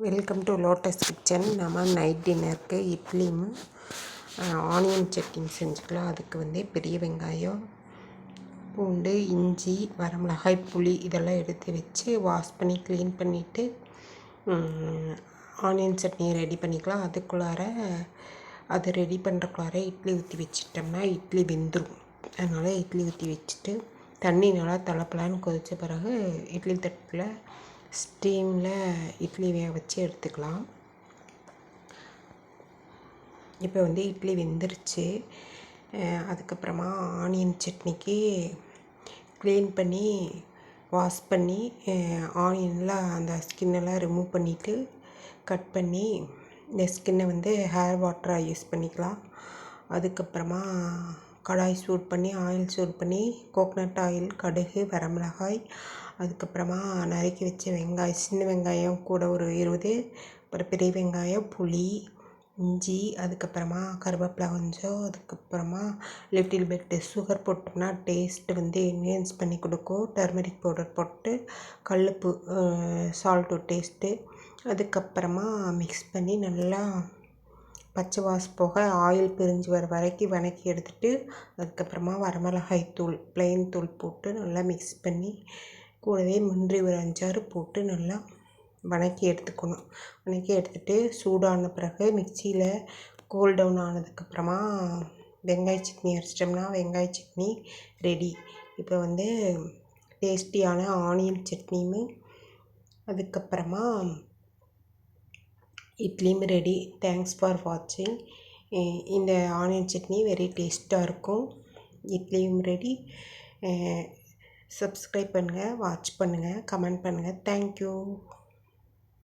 Welcome to lotus kitchen. நம்ம night டின்னருக்கு இட்லியும் ஆனியன் சட்னி செஞ்சுக்கலாம். அதுக்கு பெரிய வெங்காயம், பூண்டு, இஞ்சி, வரமிளகாய், புளி இதெல்லாம் எடுத்து வச்சு வாஷ் பண்ணி க்ளீன் பண்ணிவிட்டு ஆனியன் சட்னி ரெடி பண்ணிக்கலாம். அதுக்குள்ளார அது ரெடி பண்ணுறக்குள்ளார இட்லி ஊற்றி வச்சிட்டோம்னா இட்லி வெந்துடும். அதனால் இட்லி ஊற்றி வச்சுட்டு தண்ணி நல்லா தளப்பலான்னு கொதித்த பிறகு இட்லி தட்டில் ஸ்டீமில் இட்லி வேக வச்சு எடுத்துக்கலாம். இப்போ இட்லி வெந்துருச்சு. அதுக்கப்புறமா ஆனியன் சட்னிக்கு க்ளீன் பண்ணி வாஷ் பண்ணி ஆனியனில் அந்த ஸ்கின்னெல்லாம் ரிமூவ் பண்ணிவிட்டு கட் பண்ணி இந்த ஸ்கின்னை ஹேர் வாட்டராக யூஸ் பண்ணிக்கலாம். அதுக்கப்புறமா கடாய் சூடு பண்ணி ஆயில் சூடு பண்ணி கோகனட் ஆயில், கடுகு, வரமிளகாய், அதுக்கப்புறமா நறுக்கி வச்ச வெங்காயம், சின்ன வெங்காயம் கூட ஒரு 20, அப்புறம் பெரிய வெங்காயம், புளி, இஞ்சி, அதுக்கப்புறமா கருவேப்பிலை கொஞ்சம், அதுக்கப்புறமா லிட்டில் பிட் சுகர் போட்டோம்னா டேஸ்ட்டு என்ஹான்ஸ் பண்ணி கொடுக்கும். டர்மரிக் பவுடர் போட்டு கல்லுப்பு சால்ட்டு டேஸ்ட்டு. அதுக்கப்புறமா மிக்ஸ் பண்ணி நல்லா பச்சை வாசம் போக ஆயில் பிரிஞ்சு வர வரைக்கும் வதக்கி எடுத்துகிட்டு அதுக்கப்புறமா வரமிளகாய் தூள், ப்ளைன் தூள் போட்டு நல்லா மிக்ஸ் பண்ணி கூடவே முந்திரி ஒரு 5-6 போட்டு நல்லா வதக்கி எடுத்துக்கணும். வதக்கி எடுத்துகிட்டு சூடான பிறகு மிக்சியில் கூல் டவுன் ஆனதுக்கப்புறமா வெங்காய சட்னி அரைச்சிட்டோம்னா வெங்காய சட்னி ரெடி. இப்போ டேஸ்டியான ஆனியன் சட்னியும் அதுக்கப்புறமா இட்லியும் ரெடி. தேங்க்ஸ் ஃபார் வாட்சிங். இந்த ஆனியன் சட்னி வெரி டேஸ்ட்டாக இருக்கும். இட்லியும் ரெடி. சப்ஸ்கிரைப் பண்ணுங்கள், வாட்ச் பண்ணுங்கள், கமெண்ட் பண்ணுங்கள். தேங்க்யூ.